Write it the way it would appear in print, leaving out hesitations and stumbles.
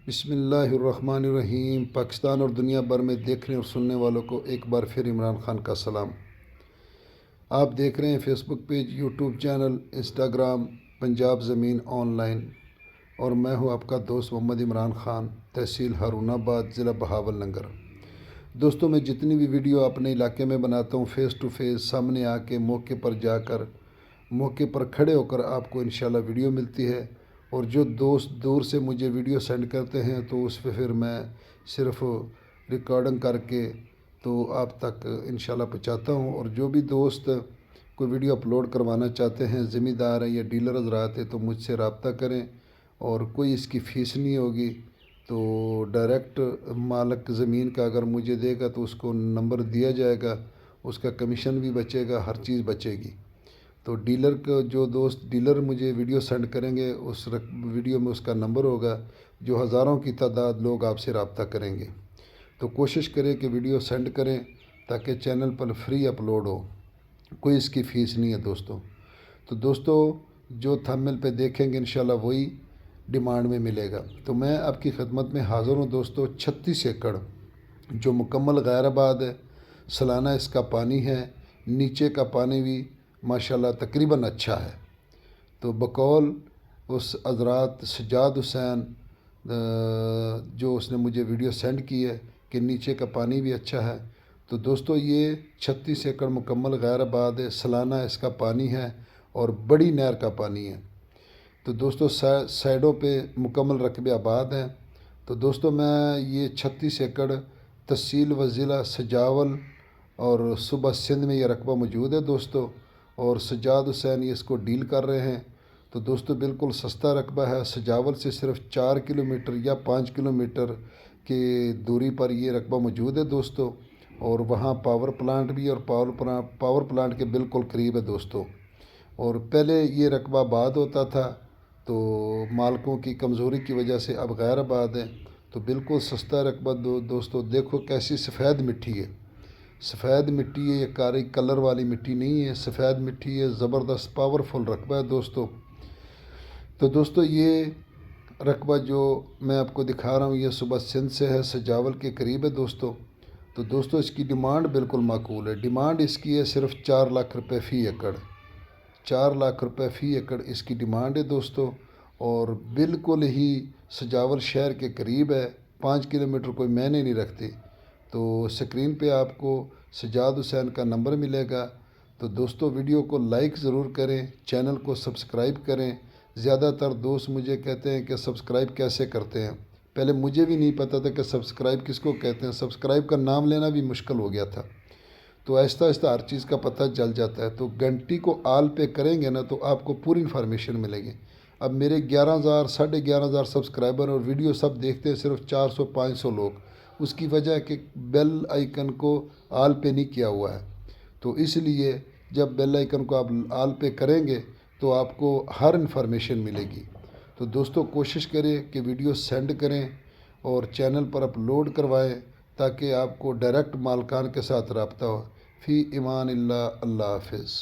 بسم اللہ الرحمن الرحیم۔ پاکستان اور دنیا بھر میں دیکھنے اور سننے والوں کو ایک بار پھر عمران خان کا سلام۔ آپ دیکھ رہے ہیں Facebook page, YouTube channel, Instagram Punjab زمین آن لائن، اور میں ہوں آپ کا دوست محمد عمران خان، تحصیل ہارون آباد، ضلع بہاول نگر۔ دوستوں، میں جتنی بھی ویڈیو اپنے علاقے میں بناتا ہوں فیس ٹو فیس، سامنے آ کے موقع پر جا کر، موقع پر کھڑے ہو کر آپ کو انشاءاللہ ویڈیو ملتی ہے۔ اور جو دوست دور سے مجھے ویڈیو سینڈ کرتے ہیں تو اس پہ پھر میں صرف ریکارڈنگ کر کے تو آپ تک انشاءاللہ پہنچاتا ہوں۔ اور جو بھی دوست کوئی ویڈیو اپلوڈ کروانا چاہتے ہیں، ذمہ دار ہیں یا ڈیلر حضرات ہیں، تو مجھ سے رابطہ کریں، اور کوئی اس کی فیس نہیں ہوگی۔ تو ڈائریکٹ مالک زمین کا اگر مجھے دے گا تو اس کو نمبر دیا جائے گا، اس کا کمیشن بھی بچے گا، ہر چیز بچے گی۔ تو ڈیلر کا جو دوست ڈیلر مجھے ویڈیو سینڈ کریں گے، اس ویڈیو میں اس کا نمبر ہوگا، جو ہزاروں کی تعداد لوگ آپ سے رابطہ کریں گے۔ تو کوشش کریں کہ ویڈیو سینڈ کریں تاکہ چینل پر فری اپلوڈ ہو، کوئی اس کی فیس نہیں ہے دوستوں۔ تو دوستوں، جو تھمبنیل پہ دیکھیں گے انشاءاللہ وہی ڈیمانڈ میں ملے گا۔ تو میں آپ کی خدمت میں حاضر ہوں دوستوں۔ 36 ایکڑ جو مکمل غیر آباد ہے، سالانہ اس کا پانی ہے، نیچے کا پانی بھی ماشاءاللہ تقریباً اچھا ہے۔ تو بقول اس حضرات سجاد حسین، جو اس نے مجھے ویڈیو سینڈ کی ہے کہ نیچے کا پانی بھی اچھا ہے، تو دوستو یہ 36 ایکڑ مکمل غیر آباد ہے، سالانہ اس کا پانی ہے اور بڑی نہر کا پانی ہے۔ تو دوستو سائڈوں پہ مکمل رقبے آباد ہیں۔ تو دوستو، میں یہ 36 ایکڑ تحصیل و ضلع سجاول اور صوبہ سندھ میں یہ رقبہ موجود ہے دوستو، اور سجاد حسین یہ اس کو ڈیل کر رہے ہیں۔ تو دوستو بالکل سستا رقبہ ہے، سجاول سے صرف 4 کلومیٹر یا 5 کلومیٹر کی دوری پر یہ رقبہ موجود ہے دوستو، اور وہاں پاور پلانٹ بھی، اور پاور پلانٹ کے بالکل قریب ہے دوستو۔ اور پہلے یہ رقبہ آباد ہوتا تھا، تو مالکوں کی کمزوری کی وجہ سے اب غیر آباد ہے۔ تو بالکل سستا رقبہ دوستو، دیکھو کیسی سفید مٹی ہے، سفید مٹی ہے، یہ کاری کلر والی مٹی نہیں ہے، سفید مٹی ہے، زبردست پاورفل رقبہ ہے دوستو۔ تو دوستو یہ رقبہ جو میں آپ کو دکھا رہا ہوں یہ صوبہ سندھ سے ہے، سجاول کے قریب ہے دوستو۔ تو دوستو اس کی ڈیمانڈ بالکل معقول ہے، ڈیمانڈ اس کی ہے صرف 4 لاکھ روپے فی ایکڑ، 4 لاکھ روپے فی ایکڑ اس کی ڈیمانڈ ہے دوستو، اور بالکل ہی سجاول شہر کے قریب ہے، 5 کلومیٹر کوئی معنی نہیں رکھتے۔ تو سکرین پہ آپ کو سجاد حسین کا نمبر ملے گا۔ تو دوستو ویڈیو کو لائک ضرور کریں، چینل کو سبسکرائب کریں۔ زیادہ تر دوست مجھے کہتے ہیں کہ سبسکرائب کیسے کرتے ہیں، پہلے مجھے بھی نہیں پتہ تھا کہ سبسکرائب کس کو کہتے ہیں، سبسکرائب کا نام لینا بھی مشکل ہو گیا تھا۔ تو آہستہ آہستہ ہر چیز کا پتہ چل جاتا ہے۔ تو گھنٹی کو آل پہ کریں گے نا تو آپ کو پوری انفارمیشن ملے گی۔ اب میرے 11,000 11,500 سبسکرائبر اور ویڈیو سب دیکھتے ہیں صرف 400-500 لوگ، اس کی وجہ ہے کہ بیل آئیکن کو آل پہ نہیں کیا ہوا ہے۔ تو اس لیے جب بیل آئیکن کو آپ آل پہ کریں گے تو آپ کو ہر انفارمیشن ملے گی۔ تو دوستو کوشش کریں کہ ویڈیو سینڈ کریں اور چینل پر اپلوڈ کروائیں تاکہ آپ کو ڈائریکٹ مالکان کے ساتھ رابطہ ہو۔ فی امان اللہ، اللہ حافظ۔